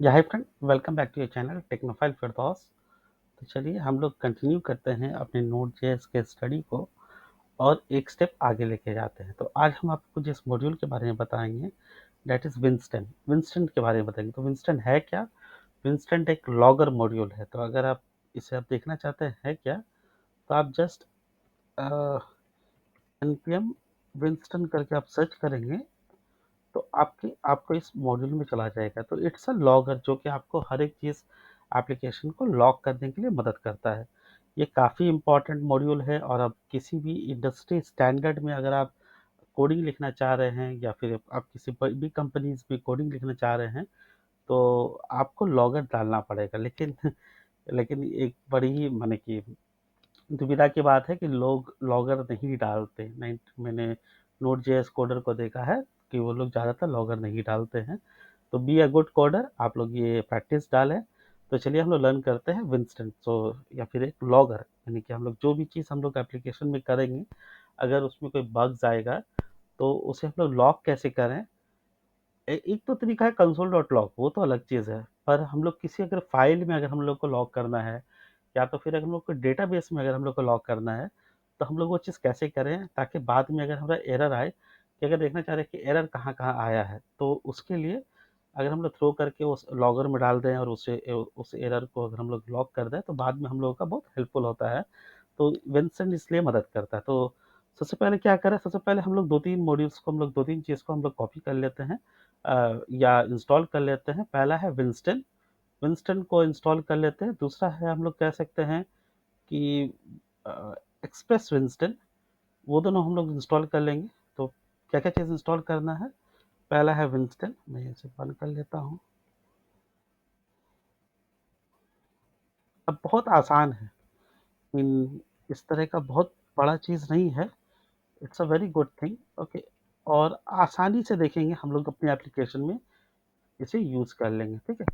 Hi friend, welcome back to your channel technophile Firdaus. तो चलिए हम लोग कंटिन्यू करते हैं अपने नोड जेएस के स्टडी को और एक स्टेप आगे लेके जाते हैं। तो आज हम आपको जिस मॉड्यूल के बारे में बताएंगे दैट इज़ विंस्टन। विंस्टन के बारे में बताएंगे। तो विंस्टन है क्या? विंस्टन एक लॉगर मॉड्यूल है। तो अगर आप इसे आप देखना चाहते हैं है क्या, तो आप जस्ट npm विंस्टन करके आप सर्च करेंगे तो आपको इस मॉड्यूल में चला जाएगा। तो इट्स अ लॉगर जो कि आपको हर एक चीज़ एप्लीकेशन को लॉग करने के लिए मदद करता है। ये काफ़ी इम्पोर्टेंट मॉड्यूल है और अब किसी भी इंडस्ट्री स्टैंडर्ड में अगर आप कोडिंग लिखना चाह रहे हैं या फिर आप किसी भी कंपनीज में कोडिंग लिखना चाह रहे हैं तो आपको लॉगर डालना पड़ेगा। लेकिन लेकिन एक बड़ी ही माने कि दुविधा की बात है कि लोग लॉगर नहीं डालते। नहीं, मैंने नोड जेएस कोडर को देखा है कि वो लोग ज़्यादातर लॉगर नहीं डालते हैं। तो बी अ गुड कोडर, आप लोग ये प्रैक्टिस डालें। तो चलिए हम लोग लर्न करते हैं विंस्टन। तो या फिर एक लॉगर, यानी कि हम लोग जो भी चीज़ हम लोग एप्लीकेशन में करेंगे, अगर उसमें कोई बग्स आएगा तो उसे हम लोग लॉग कैसे करें। एक तो तरीका है कंसोल डॉट लॉग, वो तो अलग चीज़ है। पर हम लोग किसी अगर फाइल में अगर हम लोग को लॉग करना है या तो फिर अगर हम लोग को डेटाबेस में अगर हम लोग को लॉग करना है, तो हम लोग वो चीज़ कैसे करें ताकि बाद में अगर हमारा एरर आए, कि अगर देखना चाह रहे हैं कि एरर कहाँ-कहाँ आया है, तो उसके लिए अगर हम लोग थ्रो करके उस लॉगर में डाल दें और उस एरर को अगर हम लोग लॉग कर दें, तो बाद में हम लोगों का बहुत हेल्पफुल होता है। तो विंसेंट इसलिए मदद करता है। तो सबसे पहले क्या करें, सबसे पहले हम लोग 2-3 मॉड्यूल्स को हम लोग 2-3 चीज़ को हम लोग कॉपी कर लेते हैं या इंस्टॉल कर लेते हैं। पहला है विंस्टन, विंस्टन को इंस्टॉल कर लेते हैं। दूसरा है हम लोग कह सकते हैं कि एक्सप्रेस विंस्टन, वो दोनों हम लोग इंस्टॉल कर लेंगे। तो क्या-क्या चीज़ इंस्टॉल करना है? पहला है विंस्टन, मैं इसे बंद कर लेता हूँ। अब बहुत आसान है, इन इस तरह का बहुत बड़ा चीज़ नहीं है। It's a very good thing, okay. और आसानी से देखेंगे हम लोग अपने एप्लीकेशन में इसे यूज़ कर लेंगे, ठीक है।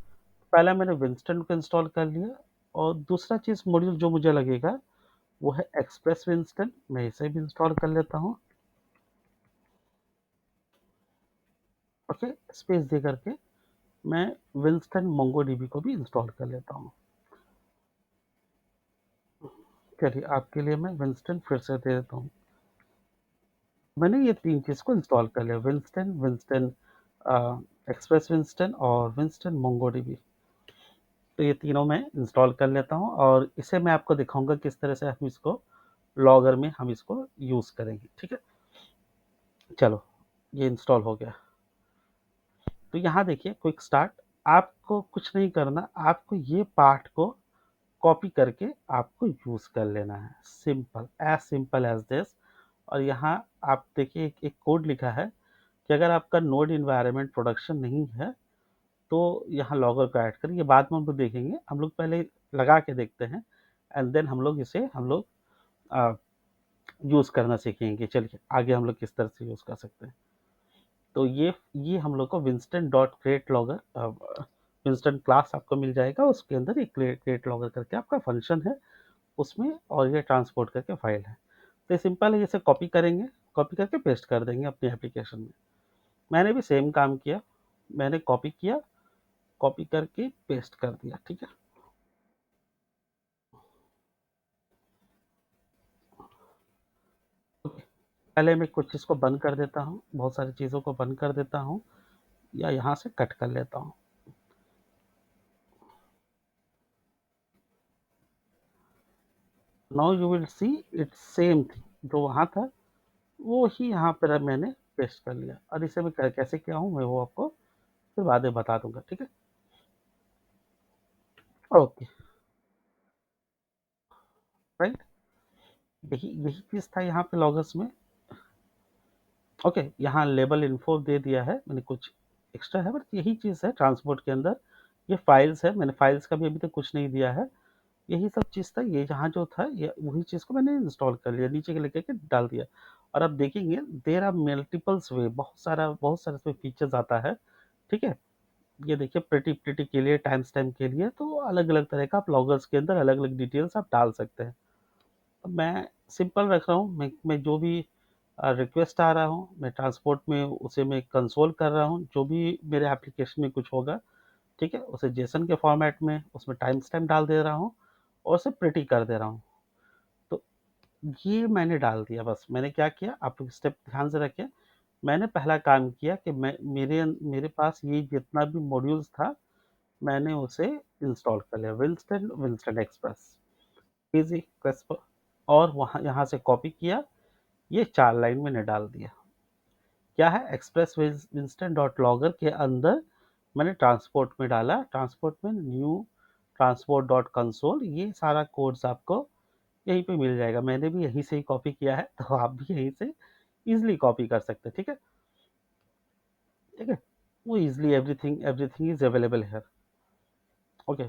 पहला मैंने विंस्टन को इंस्टॉल कर लिया और दूसरा चीज़ मॉड्यूल जो मुझे लगेगा वो है एक्सप्रेस विंस्टन, मैं इसे भी इंस्टॉल कर लेता हूँ। ओके, स्पेस दे करके मैं विंस्टन मोंगोडीबी को भी इंस्टॉल कर लेता हूँ। चलिए आपके लिए मैं विंस्टन फिर से दे देता हूँ। मैंने ये 3 चीज़ को इंस्टॉल कर लिया, विंस्टन, एक्सप्रेस विंस्टन और विंस्टन मोंगोडीबी। तो ये तीनों मैं इंस्टॉल कर लेता हूँ और इसे मैं आपको दिखाऊँगा किस तरह से हम इसको लॉगर में हम इसको यूज़ करेंगे, ठीक है। चलो, ये इंस्टॉल हो गया। तो यहाँ देखिए क्विक स्टार्ट, आपको कुछ नहीं करना, आपको ये पार्ट को कॉपी करके आपको यूज़ कर लेना है। Simple as this. और यहाँ आप देखिए एक कोड लिखा है कि अगर आपका नोड इन्वायरमेंट प्रोडक्शन नहीं है तो यहाँ लॉगर को ऐड करिए। ये बाद में हम लोग देखेंगे, हम लोग पहले लगा के देखते हैं एंड देन हम लोग इसे हम लोग यूज़ करना सीखेंगे। चलिए आगे हम लोग किस तरह से यूज़ कर सकते हैं। तो ये हम लोग को Winston dot create logger, Winston class आपको मिल जाएगा, उसके अंदर एक क्रिएट लॉगर करके आपका फंक्शन है उसमें, और ये ट्रांसपोर्ट करके फाइल है। तो ये सिंपल है, इसे कॉपी करेंगे, कॉपी करके पेस्ट कर देंगे अपनी एप्लीकेशन में। मैंने भी सेम काम किया, मैंने कॉपी किया, कॉपी करके पेस्ट कर दिया, ठीक है। ओके, पहले मैं कुछ चीज़ को बंद कर देता हूँ, बहुत सारी चीज़ों को बंद कर देता हूँ या यहाँ से कट कर लेता हूँ। Now you will see it's same thing, जो वहाँ था वो ही यहाँ पर मैंने पेस्ट कर लिया। और इसे मैं कैसे किया हूँ मैं वो आपको फिर बाद में बता दूंगा, ठीक है। ओके, राइट, यही यही चीज़ था यहाँ पे लॉगर्स में। ओके, यहाँ लेबल इन्फो दे दिया है मैंने, कुछ एक्स्ट्रा है बट यही चीज़ है ट्रांसपोर्ट के अंदर। ये फाइल्स है, मैंने फाइल्स का भी अभी तक कुछ नहीं दिया है। यही सब चीज़ था, ये जहाँ जो था ये वही चीज़ को मैंने इंस्टॉल कर लिया, नीचे के लेकर के डाल दिया। और आप देखेंगे देयर आर मल्टीपल्स वे, बहुत सारा इसमें फीचर्स आता है, ठीक है। ये देखिए प्रिटी प्रिटी के लिए, टाइम स्टैम्प के लिए, तो अलग-अलग तरह का आप लॉगर्स के अंदर अलग-अलग डिटेल्स आप डाल सकते हैं। अब मैं सिंपल रख रहा हूँ, मैं जो भी रिक्वेस्ट आ रहा हूँ, मैं ट्रांसपोर्ट में उसे मैं कंसोल कर रहा हूँ, जो भी मेरे एप्लीकेशन में कुछ होगा, ठीक है? उसे जेसन के फॉर्मेट में उसमें टाइम स्टैम्प डाल दे रहा हूँ और उसे प्रिटी कर दे रहा हूँ। तो ये मैंने डाल दिया बस। मैंने क्या किया, आप लोग स्टेप ध्यान से रखें। मैंने पहला काम किया कि मेरे पास ये जितना भी मॉड्यूल्स था, मैंने उसे इंस्टॉल कर लिया। विंस्टन एक्सप्रेस, ईज़ी, क्रिस्प, और वहाँ यहाँ से कॉपी किया, ये 4 लाइन मैंने डाल दिया। क्या है, एक्सप्रेस विंस्टन डॉट लॉगर के अंदर मैंने ट्रांसपोर्ट में डाला, ट्रांसपोर्ट में न्यू ट्रांसपोर्ट डॉट कंसोल, ये सारा कोड्स आपको यहीं पे मिल जाएगा। मैंने भी यहीं से ही कॉपी किया है, तो आप भी यहीं से इजीली कॉपी कर सकते हैं। ठीक है, ठीक है, वो easily everything everything is available here. Okay,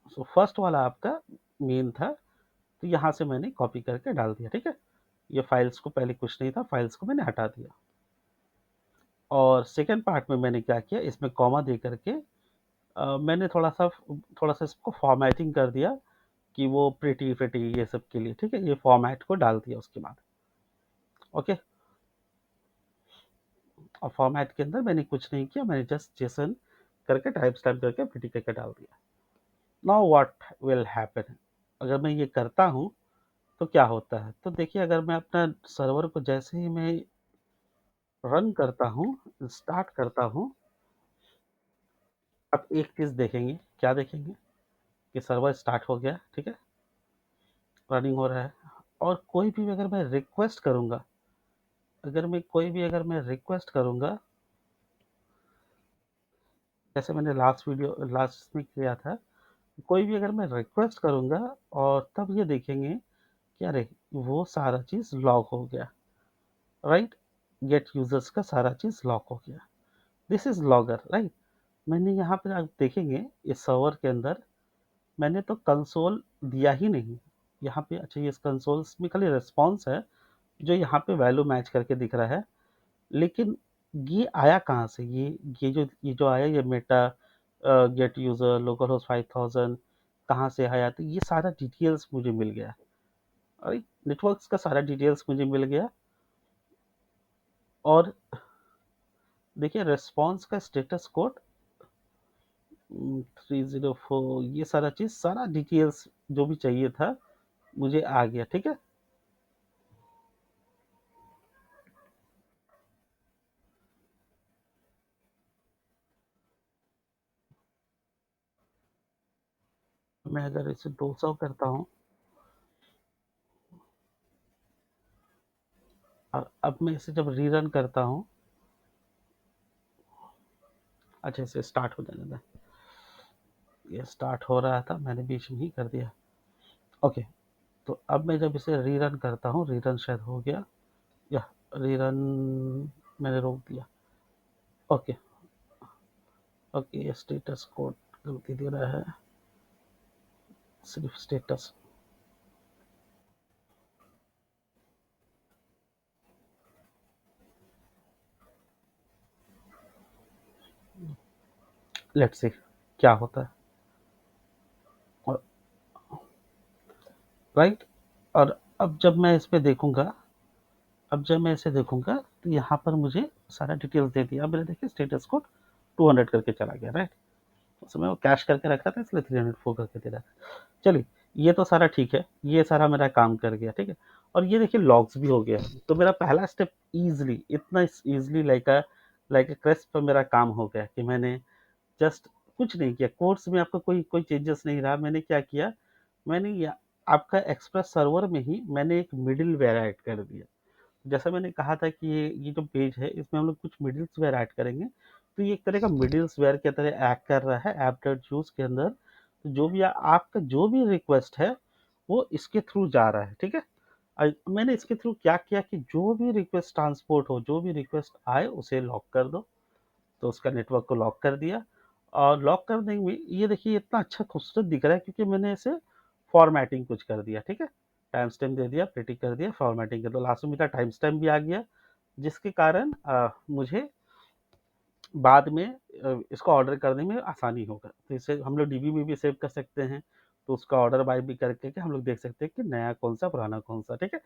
so first वाला आपका मेन था, तो यहाँ से मैंने कॉपी करके डाल दिया। ठीक है, ये फाइल्स को, पहले कुछ नहीं था, फाइल्स को मैंने हटा दिया। और सेकेंड पार्ट में मैंने क्या किया, इसमें कॉमा दे करके मैंने थोड़ा सा इसको फॉर्मेटिंग कर दिया कि वो प्रिटी प्रिटी ये सब के लिए। ठीक है, ये फॉर्मेट को डाल दिया उसके बाद। ओके, और फॉर्मेट के अंदर मैंने कुछ नहीं किया, मैंने जस्ट जेसन करके टाइप स्टैम्प करके प्रिटी करके डाल दिया। नाउ व्हाट विल हैपन, अगर मैं ये करता हूँ तो क्या होता है। तो देखिए, अगर मैं अपना सर्वर को जैसे ही मैं रन करता हूँ, स्टार्ट करता हूँ, आप एक चीज़ देखेंगे, क्या देखेंगे कि सर्वर स्टार्ट हो गया। ठीक है, रनिंग हो रहा है, और कोई भी अगर मैं रिक्वेस्ट करूँगा, अगर मैं रिक्वेस्ट करूँगा, जैसे मैंने लास्ट में किया था, कोई भी अगर मैं रिक्वेस्ट करूँगा, और तब ये देखेंगे कि अरे वो सारा चीज़ लॉग हो गया, राइट? गेट यूजर्स का सारा चीज़ लॉक हो गया। This is logger, right? मैंने यहाँ पे आप देखेंगे इस सर्वर के अंदर मैंने तो कंसोल दिया ही नहीं यहाँ पे। अच्छा, ये इस कंसोल में खाली रिस्पॉन्स है जो यहाँ पे वैल्यू मैच करके दिख रहा है, लेकिन ये आया कहाँ से, ये जो आया, ये Meta gate user local host 5000 कहाँ से आया, तो ये सारा डिटेल्स मुझे मिल गया, राइट? नेटवर्क्स का सारा डिटेल्स मुझे मिल गया। और देखिए, रिस्पॉन्स का स्टेटस कोड 304, ये सारा चीज़, सारा डिटेल्स जो भी चाहिए था मुझे आ गया। ठीक है, मैं अगर इसे 200 करता हूँ, और अब मैं इसे जब रीरन करता हूँ, अच्छा इसे स्टार्ट हो जाने दे, ये स्टार्ट हो रहा था, मैंने बीच में ही कर दिया। ओके, तो अब मैं जब इसे रीरन करता हूँ, रीरन शायद हो गया, या रीरन मैंने रोक दिया। ओके, ओके, स्टेटस कोड गलती दे रहा है, सिर्फ स्टेटस। लेट्स सी क्या होता है, और राइट। और अब जब मैं इस पे देखूंगा, अब जब मैं इसे देखूंगा, तो यहाँ पर मुझे सारा डिटेल्स दे दिया। अब मैंने देखिए स्टेटस कोड 200 करके चला गया, राइट? उस समय वो कैश करके रखा था, इसलिए 304 करके दे रहा था। चलिए, ये तो सारा ठीक है, ये सारा मेरा काम कर गया। ठीक है, और ये देखिए लॉग्स भी हो गया। तो मेरा पहला स्टेप इजीली, इतना इजीली लाइक अ क्रिस्प मेरा काम हो गया कि मैंने जस्ट कुछ नहीं किया। कोर्स में आपका कोई कोई चेंजेस नहीं रहा। मैंने क्या किया, मैंने आपका एक्सप्रेस सर्वर में ही मैंने एक मिडिल वेयर ऐड कर दिया। जैसा मैंने कहा था कि ये जो पेज है, इसमें हम लोग कुछ मिडिल्स वेयर ऐड करेंगे, तो ये एक तरह का मिडिल्स वेयर की तरह एक्ट कर रहा है ऐप डॉट जूस के अंदर। तो जो भी आपका जो भी रिक्वेस्ट है, वो इसके थ्रू जा रहा है। ठीक है, मैंने इसके थ्रू क्या किया कि जो भी रिक्वेस्ट ट्रांसपोर्ट हो, जो भी रिक्वेस्ट आए, उसे लॉक कर दो। तो उसका नेटवर्क को लॉक कर दिया, और लॉक करने में ये देखिए इतना अच्छा खूबसूरत दिख रहा है, क्योंकि मैंने इसे फॉर्मेटिंग कुछ कर दिया। ठीक है, टाइम स्टैम्प दे दिया, प्रिटी कर दिया, फॉर्मेटिंग कर दिया, लास्ट में मेरा टाइम स्टैम्प भी आ गया, जिसके कारण मुझे बाद में इसको ऑर्डर करने में आसानी होगा। तो इसे हम लोग डीबी में भी सेव कर सकते हैं, तो उसका ऑर्डर बाय भी करके के हम लोग देख सकते हैं कि नया कौन सा, पुराना कौन सा। ठीक है,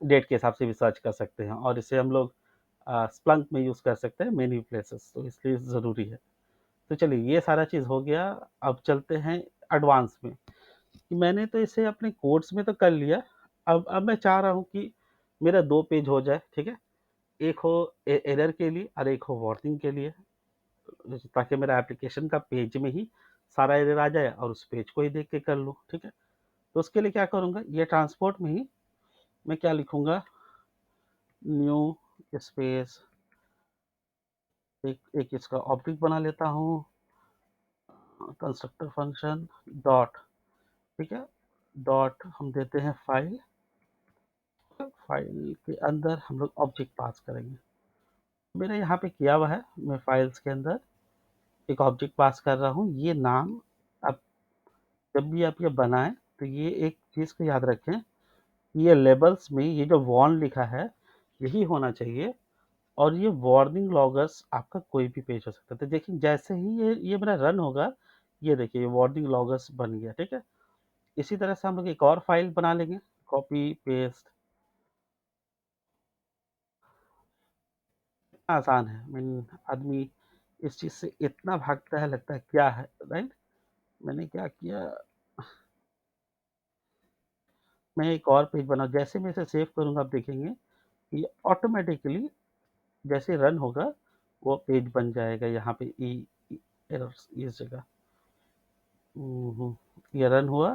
डेट के हिसाब से भी सर्च कर सकते हैं, और इसे हम लोग स्प्लंक में यूज़ कर सकते हैं मेनी प्लेसेस, तो इसलिए ज़रूरी है। तो चलिए ये सारा चीज़ हो गया। अब चलते हैं एडवांस में, कि मैंने तो इसे अपने कोड्स में तो कर लिया। अब मैं चाह रहा हूँ कि मेरा 2 पेज हो जाए, ठीक है? एक हो एरर के लिए और एक हो वार्निंग के लिए, ताकि मेरा एप्लीकेशन का पेज में ही सारा एरर आ जाए और उस पेज को ही देख के कर लूँ, ठीक है? तो उसके लिए क्या करूँगा, ये ट्रांसपोर्ट में ही मैं क्या लिखूँगा, न्यू स्पेस, एक इसका ऑब्जेक्ट बना लेता हूँ, कंस्ट्रक्टर फंक्शन डॉट, ठीक है? डॉट हम देते हैं फाइल, फाइल के अंदर हम लोग ऑब्जेक्ट पास करेंगे। मैंने यहाँ पे किया हुआ है, मैं फाइल्स के अंदर एक ऑब्जेक्ट पास कर रहा हूँ। ये नाम, अब जब भी आप ये बनाएं तो ये एक चीज़ को याद रखें, ये लेबल्स में ये जो वॉर्न लिखा है यही होना चाहिए, और ये वार्निंग लॉगर्स आपका कोई भी पेज हो सकता है। तो देखिए जैसे ही ये मेरा रन होगा, ये देखिए ये वार्निंग लॉगर्स बन गया, ठीक है? इसी तरह से हम लोग एक और फाइल बना लेंगे, कॉपी पेस्ट, आसान है। मीन आदमी इस चीज़ से इतना भागता है, लगता है क्या है, राइट? मैंने क्या किया, मैं एक और पेज बना, जैसे मैं इसे सेव करूँगा आप देखेंगे ये ऑटोमेटिकली जैसे रन होगा वो पेज बन जाएगा। यहाँ पे एरर्स इस जगह, ये रन हुआ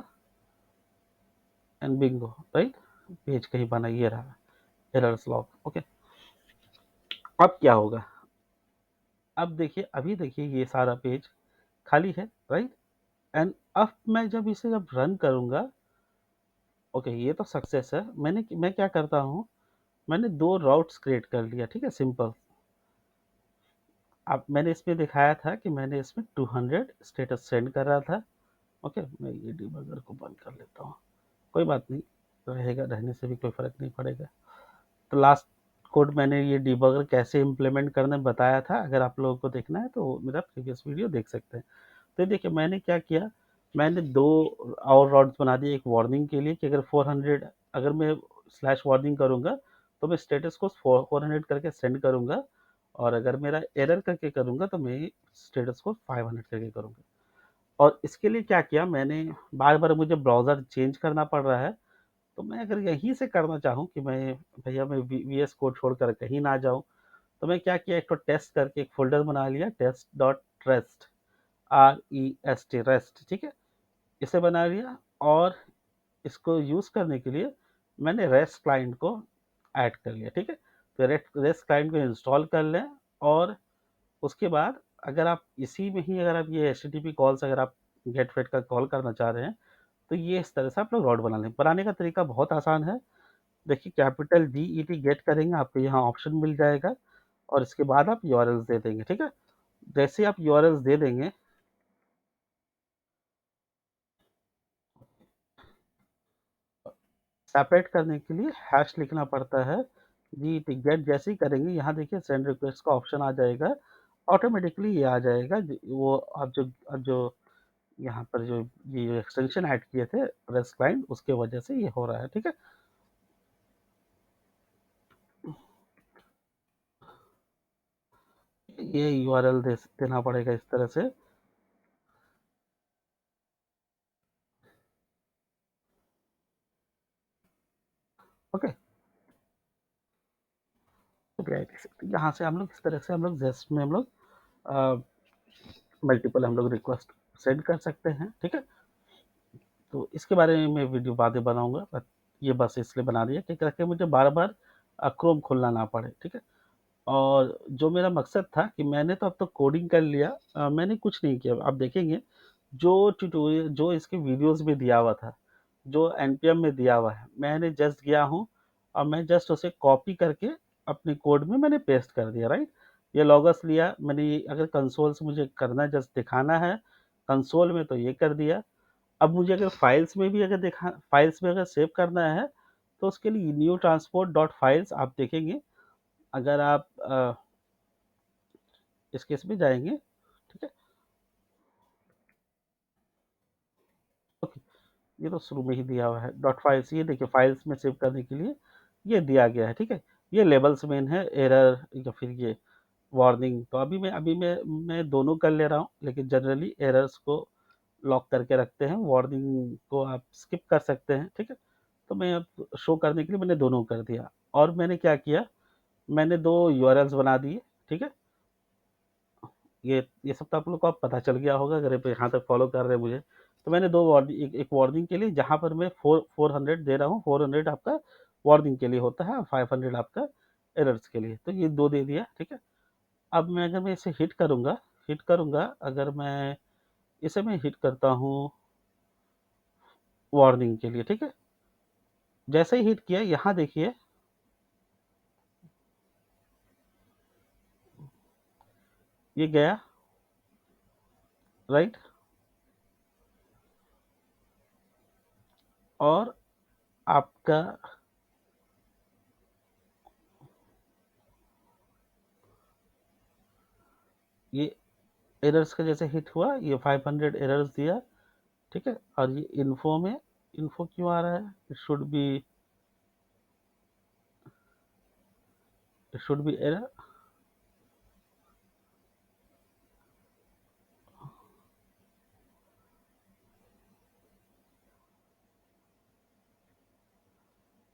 एंड बिंगो, राइट? पेज कहीं बना, ये रहा एरर्स लॉग। ओके, अब क्या होगा, अब देखिए, अभी देखिए ये सारा पेज खाली है, राइट? एंड अब मैं जब इसे जब रन करूंगा, ओके ये तो सक्सेस है। मैं क्या करता हूँ, मैंने 2 राउट्स क्रिएट कर लिया, ठीक है? सिंपल। अब मैंने इसमें दिखाया था कि मैंने इसमें 200 स्टेटस सेंड कर रहा था। ओके, मैं ये डिबगर को बंद कर लेता हूँ, कोई बात नहीं, रहेगा, रहने से भी कोई फ़र्क नहीं पड़ेगा। तो लास्ट कोड मैंने ये डिबगर कैसे इम्प्लीमेंट करना बताया था, अगर आप लोगों को देखना है तो मेरा प्रीवियस वीडियो देख सकते हैं। तो देखिए मैंने क्या किया, मैंने 2 और रॉड्स बना दिए, एक वार्निंग के लिए कि अगर 400, अगर मैं स्लैश वार्निंग करूँगा तो मैं स्टेटस को 400 करके सेंड करूँगा, और अगर मेरा एरर करके करूँगा तो मैं स्टेटस को 500 करके करूँगा। और इसके लिए क्या किया मैंने, बार-बार मुझे ब्राउज़र चेंज करना पड़ रहा है, तो मैं अगर यहीं से करना चाहूँ कि मैं, भैया मैं वीएस कोड छोड़कर कहीं ना जाऊँ, तो मैं क्या किया, एक तो टेस्ट करके एक फ़ोल्डर बना लिया, test dot rest, REST, rest, ठीक है? इसे बना लिया, और इसको यूज़ करने के लिए मैंने रेस्ट क्लाइंट को ऐड कर लिया, ठीक है? तो रेस्ट क्लाइंट को इंस्टॉल कर लें, और उसके बाद अगर आप इसी में ही, अगर आप ये एचटीटीपी कॉल्स, अगर आप गेट वेट का कॉल करना चाह रहे हैं, तो ये इस तरह से आप लोग रॉड बना लें। बनाने का तरीका बहुत आसान है। देखिए कैपिटल GET गेट करेंगे, आपको यहाँ ऑप्शन मिल जाएगा, और इसके बाद आप यूआरएल्स दे देंगे, ठीक है? जैसे आप यूआरएल्स दे देंगे, सेपरेट करने के लिए हैश लिखना पड़ता है। GET गेट जैसे ही करेंगे, यहाँ देखिए सेंड रिक्वेस्ट का ऑप्शन आ जाएगा, ऑटोमेटिकली ये आ जाएगा। वो आप जो यहाँ पर जो ये एक्सटेंशन ऐड किए थे रेस्ट क्लाइंट, उसके वजह से ये हो रहा है, ठीक है? ये यूआरएल देना पड़ेगा इस तरह से। ओके, एपीआई देख सकते हैं। यहाँ से हम लोग इस तरह से हम लोग जेस्ट में हम लोग मल्टीपल हम लोग रिक्वेस्ट सेंड कर सकते हैं, ठीक है? तो इसके बारे में मैं वीडियो बाद में बनाऊंगा, बट ये बस इसलिए बना दिया कि ताकि मुझे बार बार क्रोम खोलना ना पड़े, ठीक है? और जो मेरा मकसद था कि मैंने तो अब तो कोडिंग कर लिया, मैंने कुछ नहीं किया। आप देखेंगे जो ट्यूटोरियल जो इसके वीडियोस में दिया हुआ था, जो एनपीएम में दिया हुआ है, मैंने जस्ट गया हूँ और मैं जस्ट उसे कॉपी करके अपने कोड में मैंने पेस्ट कर दिया, राइट? ये लॉगस लिया मैंने, अगर कंसोल से मुझे करना है, जस्ट दिखाना है कंसोल में, तो ये कर दिया। अब मुझे अगर फाइल्स में भी अगर दिखा, फाइल्स में अगर सेव करना है, तो उसके लिए न्यू ट्रांसपोर्ट डॉट फाइल्स आप देखेंगे, अगर आप इस केस में जाएंगे, ठीक है? ओके, ये तो शुरू में ही दिया हुआ है डॉट फाइल्स, ये देखिए फाइल्स में सेव करने के लिए ये दिया गया है, ठीक है? ये लेबल्स मेन है, एरर या फिर ये वार्निंग। तो अभी मैं दोनों कर ले रहा हूँ, लेकिन जनरली एरर्स को लॉक करके रखते हैं, वार्निंग को आप स्किप कर सकते हैं, ठीक है? तो मैं अब शो करने के लिए मैंने दोनों कर दिया। और मैंने क्या किया, मैंने 2 यूआरएल्स बना दिए, ठीक है? ये सब तो आप लोग को अब पता चल गया होगा अगर आप यहाँ तक फॉलो कर रहे हैं मुझे। तो मैंने 2 वार्निंग, एक वार्निंग के लिए जहाँ पर मैं 400 दे रहा हूँ, 400 आपका वार्निंग के लिए होता है और 500 आपका एरर्स के लिए। तो ये 2 दे दिया, ठीक है? अब अगर मैं इसे हिट करूँगा, अगर मैं इसे हिट करता हूँ वार्निंग के लिए, ठीक है? जैसे ही हिट किया, यहाँ देखिए, ये गया, राइट? और आपका ये एरर्स का जैसे हिट हुआ, ये 500 एरर्स दिया, ठीक है? और ये इन्फो क्यों आ रहा है? It should be error.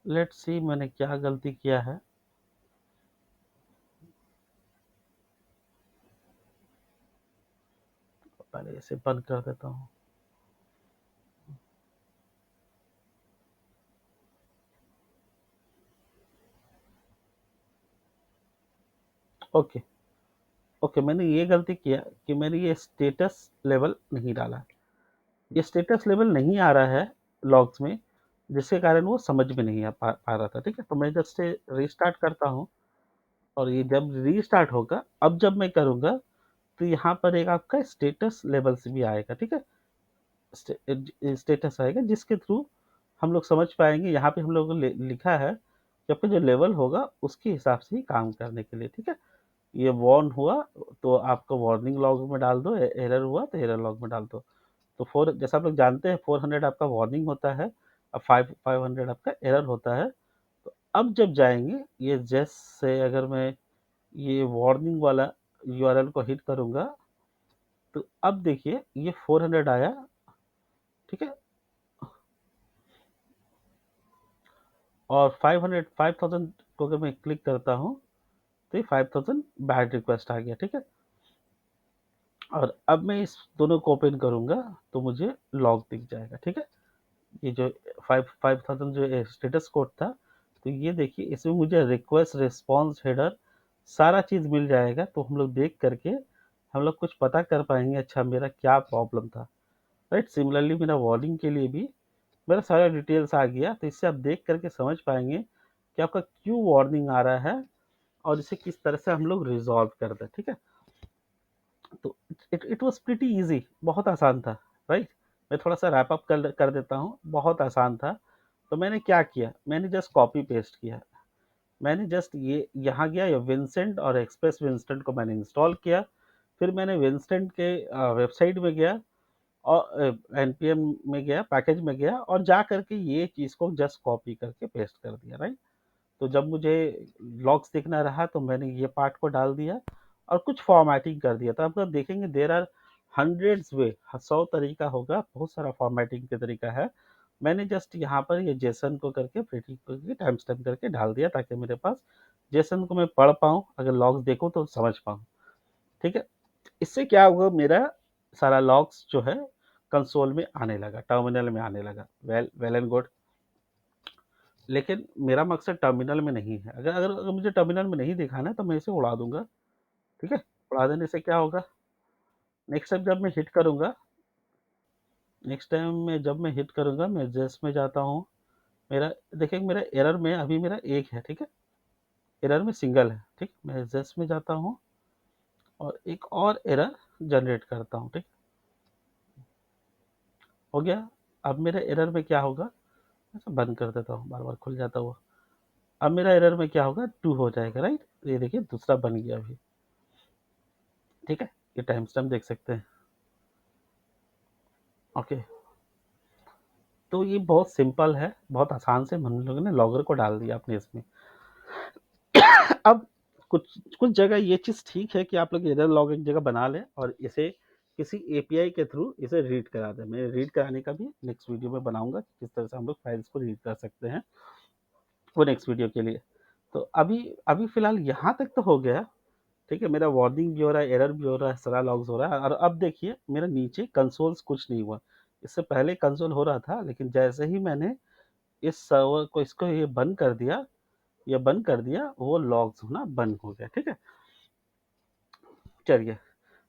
Let's see मैंने क्या गलती किया है। पहले इसे बंद कर देता हूँ। ओके, ओके, मैंने ये गलती किया कि मैंने ये स्टेटस लेवल नहीं डाला। ये स्टेटस लेवल नहीं आ रहा है लॉग्स में, जिसके कारण वो समझ में नहीं आ पा रहा था, ठीक है? तो मैं जस्ट से रीस्टार्ट करता हूँ, और ये जब रीस्टार्ट होगा, अब जब मैं करूँगा, तो यहाँ पर एक आपका स्टेटस लेवल्स भी आएगा, ठीक है? स्टेटस आएगा, जिसके थ्रू हम लोग समझ पाएंगे। यहाँ पे हम लोगों को लिखा है कि आपका जो लेवल होगा उसके हिसाब से ही काम करने के लिए, ठीक है? ये वॉर्न हुआ तो आपको वार्निंग लॉग में डाल दो, एरर हुआ तो एरर लॉग में डाल दो। तो फोर, जैसा आप लोग जानते हैं, 400 आपका वार्निंग होता है और 500 आपका एरर होता है। तो अब जब जाएंगे, ये जैसे अगर मैं ये वार्निंग वाला यूआरएल को हिट करूंगा, तो अब देखिए ये 400 आया, ठीक है? और 5000 को अगर मैं क्लिक करता हूँ, तो ये 5000 बैड रिक्वेस्ट आ गया, ठीक है? और अब मैं इस दोनों को ओपन करूंगा, तो मुझे लॉग दिख जाएगा, ठीक है? ये जो 5000 जो स्टेटस कोड था, तो ये देखिए, इसमें मुझे रिक्वेस्ट, रिस्पॉन्स, हेडर सारा चीज़ मिल जाएगा। तो हम लोग देख करके हम लोग कुछ पता कर पाएंगे, अच्छा मेरा क्या प्रॉब्लम था, राइट? सिमिलरली मेरा वार्निंग के लिए भी मेरा सारा डिटेल्स आ गया, तो इससे आप देख करके समझ पाएंगे कि आपका क्यों वार्निंग आ रहा है और इसे किस तरह से हम लोग रिजॉल्व कर दें, ठीक है? तो इट वाज प्रीटी इजी, बहुत आसान था, राइट? मैं थोड़ा सा रैप अप कर देता हूँ, बहुत आसान था। तो मैंने क्या किया, मैंने जस्ट कॉपी पेस्ट किया। मैंने जस्ट ये यहाँ गया, ये विंसेंट और एक्सप्रेस विंस्टेंट को मैंने इंस्टॉल किया। फिर मैंने विंस्टेंट के वेबसाइट में गया, और एनपीएम में गया, पैकेज में गया, और जा करके ये चीज़ को जस्ट कॉपी करके पेस्ट कर दिया, राइट? तो जब मुझे लॉग्स दिखना रहा, तो मैंने ये पार्ट को डाल दिया और कुछ फॉर्मेटिंग कर दिया। तो आप लोग देखेंगे देर आर हंड्रेड्स वे, 100 तरीका होगा, बहुत सारा फॉर्मेटिंग के तरीका है। मैंने जस्ट यहाँ पर ये जेसन को करके प्रीटी करके टाइम स्टैम्प करके डाल दिया, ताकि मेरे पास जेसन को मैं पढ़ पाऊँ, अगर लॉग्स देखूँ तो समझ पाऊँ, ठीक है? इससे क्या होगा, मेरा सारा लॉग्स जो है कंसोल में आने लगा, टर्मिनल में आने लगा। Well well and good. लेकिन मेरा मकसद टर्मिनल में नहीं है। अगर मुझे टर्मिनल में नहीं दिखाना है, तो मैं इसे उड़ा दूंगा, ठीक है? उड़ा देने से क्या होगा, नेक्स्ट टाइम जब मैं हिट करूंगा, मैं जेस में जाता हूँ। मेरा देखिए, मेरा एरर में अभी मेरा एक है, ठीक है? एरर में सिंगल है, ठीक? मैं जेस में जाता हूँ और एक और एरर जनरेट करता हूँ, ठीक? हो गया। अब मेरा एरर में क्या होगा, ऐसा बंद कर देता हूँ, बार बार खुल जाता हुआ। अब मेरा एरर में क्या होगा, 2 हो जाएगा, राइट? ये देखिए दूसरा बन गया अभी, ठीक है? ये टाइम स्टैम्प देख सकते हैं, ओके? तो ये बहुत सिंपल है, बहुत आसान से हम लोगों ने लॉगर को डाल दिया अपने इसमें। अब कुछ कुछ जगह ये चीज़ ठीक है कि आप लोग एरर लॉग एक जगह बना लें और इसे किसी एपीआई के थ्रू इसे रीड करा दें। मैं रीड कराने का भी नेक्स्ट वीडियो में बनाऊँगा कि किस तरह से हम लोग फाइल्स को रीड कर सकते हैं, वो नेक्स्ट वीडियो के लिए। तो अभी अभी फ़िलहाल यहाँ तक तो हो गया, ठीक है? मेरा वार्निंग भी हो रहा है, एरर भी हो रहा है, सारा लॉग्स हो रहा है और अब देखिए मेरा नीचे कंसोल्स कुछ नहीं हुआ। इससे पहले कंसोल हो रहा था, लेकिन जैसे ही मैंने इस सर्वर को इसको ये बंद कर दिया, वो लॉग्स होना बंद हो गया, ठीक है? चलिए,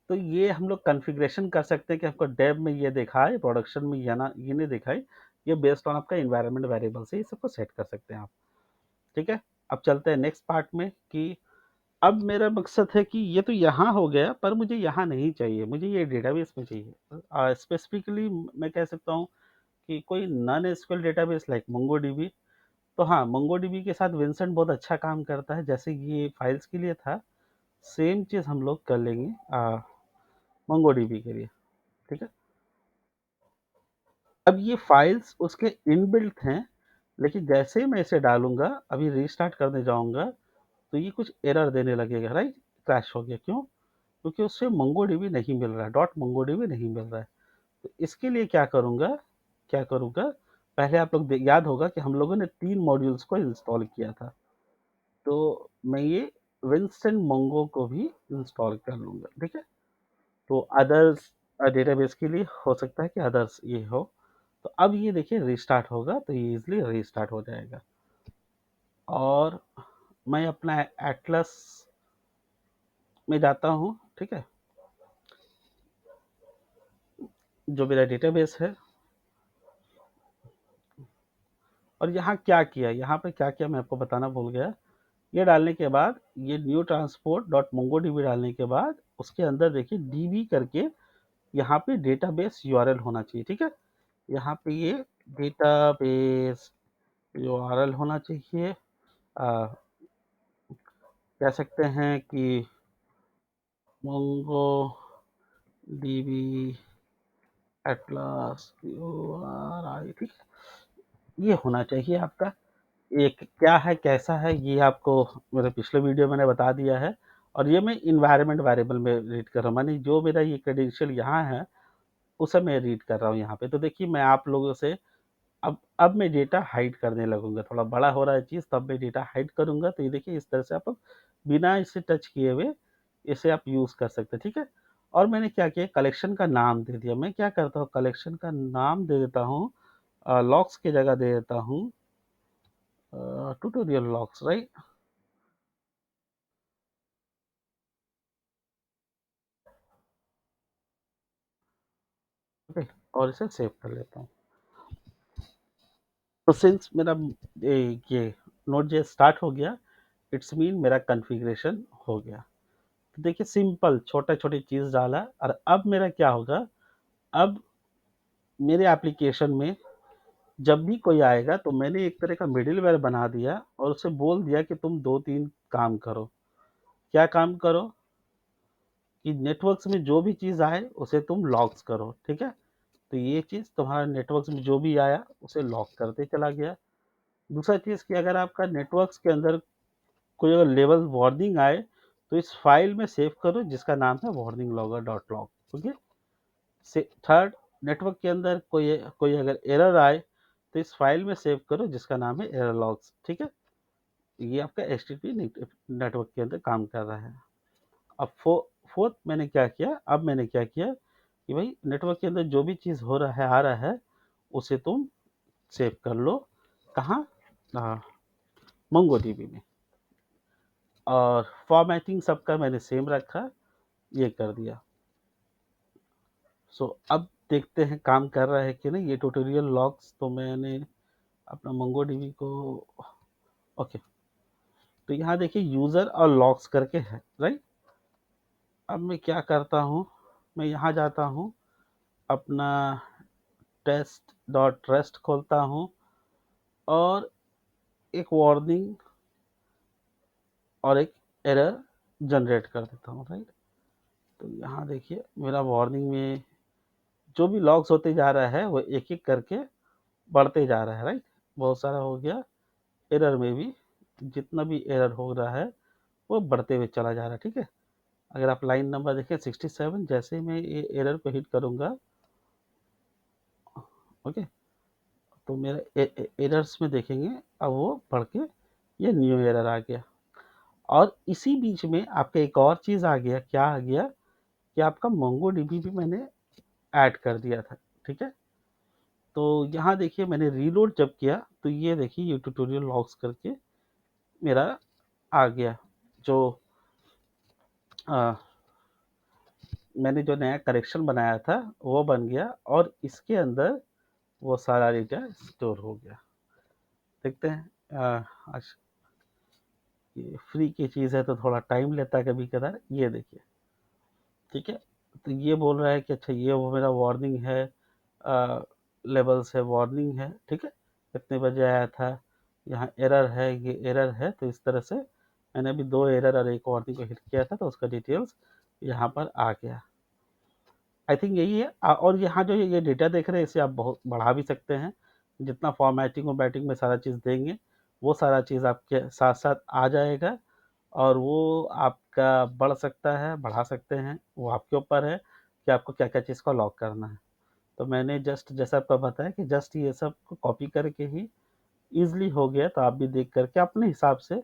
तो ये हम लोग कॉन्फ़िगरेशन कर सकते हैं कि आपको डेव में ये दिखाए, प्रोडक्शन में या ना ये नहीं दिखाए। ये बेस्ड ऑन आपका एनवायरनमेंट वेरिएबल से ये सबको सेट कर सकते हैं आप, ठीक है? अब चलते हैं नेक्स्ट पार्ट में कि अब मेरा मकसद है कि ये तो यहाँ हो गया, पर मुझे यहाँ नहीं चाहिए, मुझे ये डेटाबेस में चाहिए। स्पेसिफिकली मैं कह सकता हूँ कि कोई non SQL database like MongoDB. तो हाँ, मोंगोडीबी के साथ विंसेंट बहुत अच्छा काम करता है, जैसे ये फाइल्स के लिए था, सेम चीज़ हम लोग कर लेंगे मोंगोडीबी के लिए, ठीक है? अब ये फाइल्स उसके इनबिल्ट हैं, लेकिन जैसे ही मैं इसे डालूँगा, अभी रीस्टार्ट करने जाऊँगा, तो ये कुछ एरर देने लगेगा, राइट? क्रैश हो गया, क्यों? क्योंकि उससे मोंगोडीबी नहीं मिल रहा है, डॉट मोंगोडीबी नहीं मिल रहा है। तो इसके लिए क्या करूँगा, पहले आप लोग याद होगा कि हम लोगों ने 3 मॉड्यूल्स को इंस्टॉल किया था। तो मैं ये विंस्टन मोंगो को भी इंस्टॉल कर लूँगा, ठीक है? तो अदर्स डेटाबेस के लिए हो सकता है कि अदर्स ये हो। तो अब ये देखिए रीस्टार्ट होगा, तो ये ईज़िली रीस्टार्ट हो जाएगा और मैं अपना एटलस में जाता हूँ, ठीक है? जो मेरा डेटाबेस है और यहाँ क्या किया, यहाँ पे क्या किया मैं आपको बताना भूल गया। ये डालने के बाद ये न्यू ट्रांसपोर्ट डॉट मोंगोडीबी डालने के बाद उसके अंदर देखिए डीबी करके यहाँ पे डेटाबेस यूआरएल होना चाहिए, ठीक है? यहाँ पे ये डेटाबेस यूआरएल होना चाहिए। कह सकते हैं कि मोंगो डीबी एटलस यूआरआई, ठीक है? ये होना चाहिए आपका। एक क्या है, कैसा है, ये आपको मेरे पिछले वीडियो मैंने बता दिया है और ये मैं इन्वायरमेंट वेरिएबल में रीड कर रहा हूँ, माने जो मेरा ये क्रेडेंशियल यहाँ है, उसे मैं रीड कर रहा हूँ यहाँ पे। तो देखिए मैं आप लोगों से अब मैं डेटा हाइड करने लगूँगा, थोड़ा बड़ा हो रहा है चीज़, तब मैं डेटा हाइड करूँगा। तो ये देखिए इस तरह से आप बिना इसे टच किए हुए इसे आप यूज़ कर सकते हैं, ठीक है? और मैंने क्या किया, कलेक्शन का नाम दे दिया। मैं क्या करता हूँ, कलेक्शन का नाम दे देता हूँ, लॉग्स की जगह दे देता हूँ ट्यूटोरियल लॉग्स, राइट? ओके, और इसे सेव कर लेता हूँ। तो सिंस मेरा ये नोट जे स्टार्ट हो गया, इट्स मीन मेरा कॉन्फ़िगरेशन हो गया। तो देखिए सिंपल छोटा-छोटी चीज़ डाला और अब मेरा क्या होगा, अब मेरे एप्लीकेशन में जब भी कोई आएगा तो मैंने एक तरह का मिडलवेयर बना दिया और उसे बोल दिया कि तुम 2-3 काम करो। क्या काम करो? कि नेटवर्क्स में जो भी चीज़ आए उसे तुम लॉग्स करो, ठीक है? तो ये चीज़ तुम्हारा नेटवर्क्स में जो भी आया उसे लॉग करते चला गया। दूसरा चीज़ कि अगर आपका नेटवर्क्स के अंदर कोई अगर लेवल वार्निंग आए, तो इस फ़ाइल में सेव करो जिसका नाम है warning logger dot log, okay? से थर्ड, नेटवर्क के अंदर कोई कोई अगर एरर आए, तो इस फ़ाइल में सेव करो जिसका नाम है एरर लॉग्स, ठीक है? ये आपका एचटीटीपी नेटवर्क के अंदर काम कर रहा है। अब फोर्थ मैंने क्या किया कि भाई नेटवर्क के अंदर जो भी चीज़ हो रहा है, आ रहा है, उसे तुम सेव कर लो। कहाँ? मोंगोडीबी में। और फॉर्मेटिंग सबका मैंने सेम रखा, ये कर दिया। सो अब देखते हैं काम कर रहा है कि नहीं। ये ट्यूटोरियल लॉग्स तो मैंने अपना मोंगोडीबी को ओके, तो यहाँ देखिए यूज़र और लॉग्स करके है, राइट? अब मैं क्या करता हूँ, मैं यहाँ जाता हूँ, अपना टेस्ट डॉट रेस्ट खोलता हूँ और एक वार्निंग और एक एरर जनरेट कर देता हूँ, राइट? तो यहाँ देखिए मेरा वार्निंग में जो भी लॉग्स होते जा रहा है वो एक-एक करके बढ़ते जा रहा है, राइट? बहुत सारा हो गया। एरर में भी जितना भी एरर हो रहा है वो बढ़ते हुए चला जा रहा है, ठीक है। अगर आप लाइन नंबर देखें 67, जैसे ही मैं ये एरर को हिट करूँगा, ओके, तो मेरा एरर्स में देखेंगे अब वो बढ़ के ये न्यू एरर आ गया। और इसी बीच में आपका एक और चीज़ आ गया, क्या आ गया कि आपका मोंगोडीबी भी मैंने ऐड कर दिया था, ठीक है। तो यहाँ देखिए मैंने रीलोड जब किया तो ये देखिए ये ट्यूटोरियल लॉग्स करके मेरा आ गया, जो आ, मैंने जो नया करेक्शन बनाया था वो बन गया, और इसके अंदर वो सारा डेटा स्टोर हो गया। देखते हैं, आज ये फ्री की चीज़ है तो थोड़ा टाइम लेता है कभी कदार। ये देखिए, ठीक है। तो ये बोल रहा है कि अच्छा ये वो मेरा वार्निंग है, लेवल्स है, वार्निंग है, ठीक है। कितने बजे आया था, यहाँ एरर है, ये एरर है। तो इस तरह से मैंने अभी 2 एरर और 1 वार्निंग को हिट किया था, तो उसका डिटेल्स यहाँ पर आ गया। आई थिंक यही है। और यहाँ जो ये डेटा देख रहे हैं इसे आप बहुत बढ़ा भी सकते हैं, जितना फॉर्मेटिंग और बैटिंग में सारा चीज़ देंगे वो सारा चीज़ आपके साथ साथ आ जाएगा, और वो आपका बढ़ सकता है, बढ़ा सकते हैं, वो आपके ऊपर है कि आपको क्या क्या चीज़ को लॉक करना है। तो मैंने जस्ट जैसा आपको बताया कि जस्ट ये सब को कॉपी करके ही ईजिली हो गया, तो आप भी देख करके अपने हिसाब से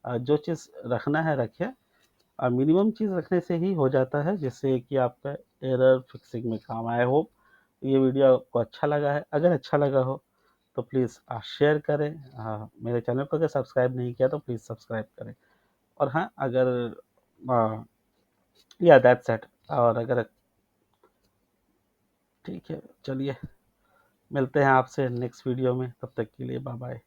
जो चीज़ रखना है रखें। मिनिमम चीज़ रखने से ही हो जाता है, जिससे कि आपका एरर फिक्सिंग में काम आए। होप ये वीडियो आपको अच्छा लगा है। अगर अच्छा लगा हो तो प्लीज़ शेयर करें। मेरे चैनल को अगर सब्सक्राइब नहीं किया तो प्लीज़ सब्सक्राइब करें। और हाँ, अगर या दैट्स इट। और अगर ठीक है, चलिए मिलते हैं आपसे नेक्स्ट वीडियो में, तब तक के लिए बाय बाय।